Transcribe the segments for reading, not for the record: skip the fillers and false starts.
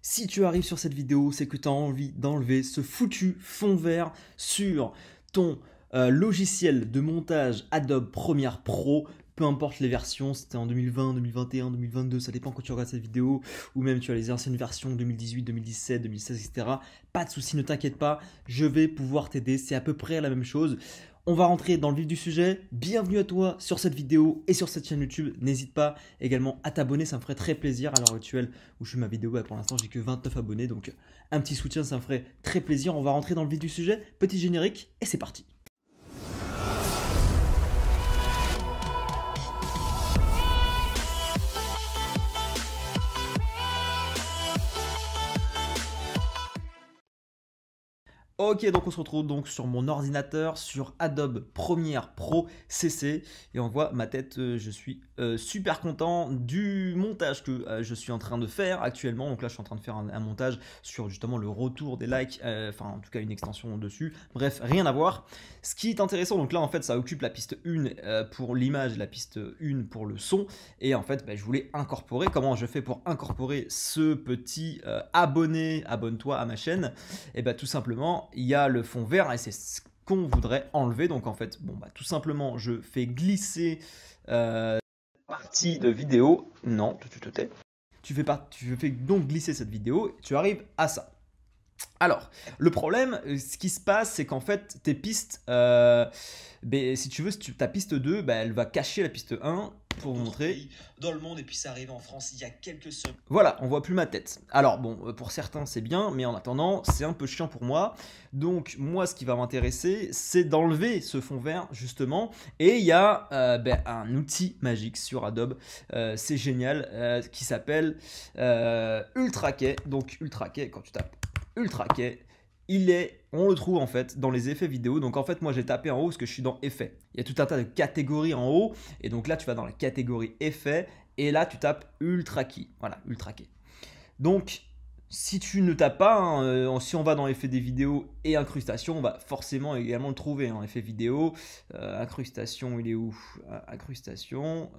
Si tu arrives sur cette vidéo, c'est que tu as envie d'enlever ce foutu fond vert sur ton logiciel de montage Adobe Premiere Pro. Peu importe les versions, c'était en 2020, 2021, 2022, ça dépend quand tu regardes cette vidéo, ou même tu as les anciennes versions 2018, 2017, 2016, etc. Pas de souci, ne t'inquiète pas, je vais pouvoir t'aider, c'est à peu près la même chose. On va rentrer dans le vif du sujet. Bienvenue à toi sur cette vidéo et sur cette chaîne YouTube. N'hésite pas également à t'abonner, ça me ferait très plaisir. À l'heure actuelle où je fais ma vidéo, pour l'instant j'ai que 29 abonnés, donc un petit soutien, ça me ferait très plaisir. On va rentrer dans le vif du sujet. Petit générique et c'est parti. Ok, donc on se retrouve donc sur mon ordinateur, sur Adobe Premiere Pro CC, et on voit ma tête. Je suis super content du montage que je suis en train de faire actuellement. Donc là, je suis en train de faire un montage sur justement le retour des likes, enfin en tout cas une extension dessus. Bref, rien à voir. Ce qui est intéressant, donc là en fait, ça occupe la piste 1 pour l'image, la piste 1 pour le son, et en fait, je voulais incorporer. Comment je fais pour incorporer ce petit abonne-toi à ma chaîne? Et tout simplement, il y a le fond vert et c'est ce qu'on voudrait enlever. Donc en fait, tout simplement, je fais glisser partie de vidéo. Non, tu te tais. Tu fais donc glisser cette vidéo et tu arrives à ça. Alors, le problème, ce qui se passe, c'est qu'en fait, tes pistes, si tu veux, ta piste 2, elle va cacher la piste 1 pour vous montrer. Dans le monde, et puis ça arrive en France il y a quelques semaines. Voilà, on voit plus ma tête. Alors bon, pour certains c'est bien, mais en attendant c'est un peu chiant pour moi. Donc moi, ce qui va m'intéresser, c'est d'enlever ce fond vert justement. Et il y a un outil magique sur Adobe, c'est génial, qui s'appelle UltraKey. Donc UltraKey, quand tu tapes UltraKey, on le trouve en fait dans les effets vidéo. Donc en fait, moi j'ai tapé en haut parce que je suis dans effets. Il y a tout un tas de catégories en haut, et donc là tu vas dans la catégorie effets, et là tu tapes UltraKey. Voilà, UltraKey. Donc si tu ne tapes pas, si on va dans effets des vidéos et incrustation, on va forcément également le trouver. Effet vidéo, incrustation, il est où? Incrustation,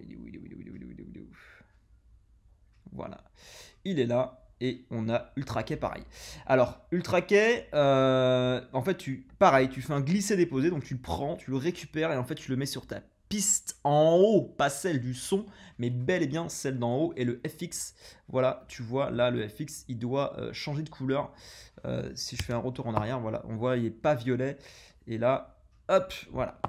il est où? Voilà, il est là. Et on a UltraKey pareil. Alors, UltraKey, en fait, pareil, tu fais un glisser-déposer, donc tu le prends, tu le récupères et en fait, tu le mets sur ta piste en haut, pas celle du son, mais bel et bien celle d'en haut. Et le FX, voilà, tu vois, là, le FX, il doit changer de couleur. Si je fais un retour en arrière, voilà, on voit, il n'est pas violet. Et là, hop, voilà.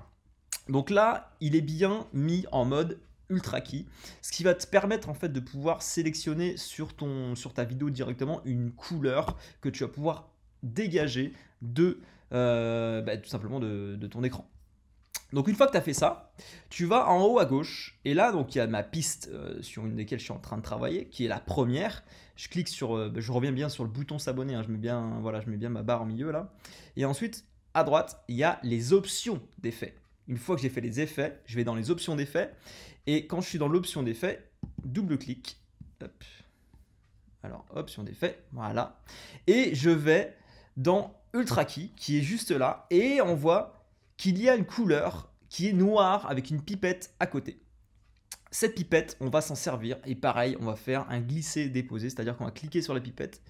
Donc là, il est bien mis en mode UltraKey, ce qui va te permettre en fait de pouvoir sélectionner sur ta vidéo directement une couleur que tu vas pouvoir dégager tout simplement de ton écran. Donc une fois que tu as fait ça, tu vas en haut à gauche, et là donc il y a ma piste sur une desquelles je suis en train de travailler, qui est la première. Je clique sur, je reviens bien sur le bouton s'abonner, je mets bien ma barre au milieu là, et ensuite à droite il y a les options d'effets. Une fois que j'ai fait les effets, je vais dans les options d'effets, et quand je suis dans l'option d'effets, double-clic, hop, alors option d'effets, voilà, et je vais dans UltraKey qui est juste là, et on voit qu'il y a une couleur qui est noire avec une pipette à côté. Cette pipette, on va s'en servir, et pareil, on va faire un glisser-déposer, c'est-à-dire qu'on va cliquer sur la pipette.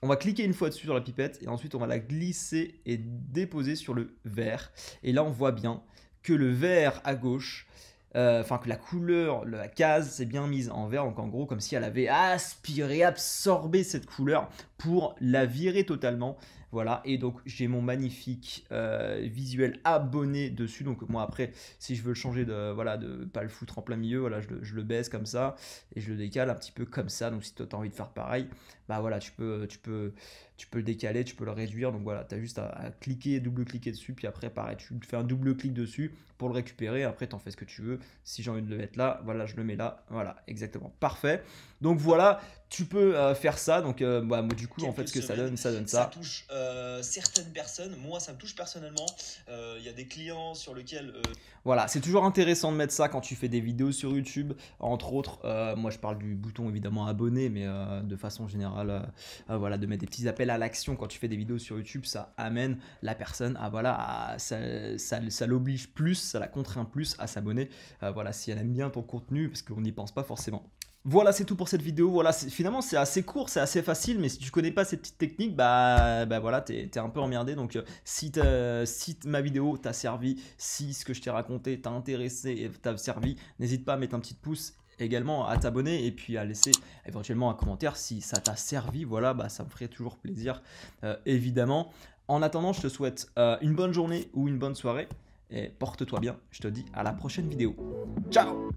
On va cliquer une fois dessus sur la pipette et ensuite on va la glisser et déposer sur le vert. Et là on voit bien que le vert à gauche, que la couleur, la case s'est bien mise en vert. Donc en gros comme si elle avait aspiré, absorbé cette couleur pour la virer totalement. Voilà, et donc j'ai mon magnifique visuel abonné dessus. Donc moi après, si je veux le changer de pas le foutre en plein milieu, voilà, je le baisse comme ça et je le décale un petit peu comme ça. Donc si toi tu as envie de faire pareil, voilà, tu peux le décaler, tu peux le réduire. Donc voilà, tu as juste à cliquer, double-cliquer dessus, puis après pareil, tu fais un double-clic dessus pour le récupérer. Après tu en fais ce que tu veux. Si j'ai envie de le mettre là, voilà, je le mets là. Voilà, exactement, parfait. Donc voilà, tu peux faire ça. Donc moi du coup en fait ce que ça donne ça. Ça touche certaines personnes. Moi ça me touche personnellement. Il y a des clients sur lesquels voilà, c'est toujours intéressant de mettre ça quand tu fais des vidéos sur YouTube. Entre autres, moi je parle du bouton évidemment abonné, mais de façon générale, voilà, de mettre des petits appels à l'action quand tu fais des vidéos sur YouTube, ça amène la personne ça l'oblige plus, ça la contraint plus à s'abonner. Voilà, si elle aime bien ton contenu, parce qu'on n'y pense pas forcément. Voilà, c'est tout pour cette vidéo. Voilà, finalement, c'est assez court, c'est assez facile, mais si tu connais pas ces petites techniques, bah voilà, t'es un peu emmerdé. Donc, si ma vidéo t'a servi, si ce que je t'ai raconté t'a intéressé et t'a servi, n'hésite pas à mettre un petit pouce, également à t'abonner et puis à laisser éventuellement un commentaire si ça t'a servi. Voilà, bah ça me ferait toujours plaisir, évidemment. En attendant, je te souhaite une bonne journée ou une bonne soirée et porte-toi bien. Je te dis à la prochaine vidéo. Ciao!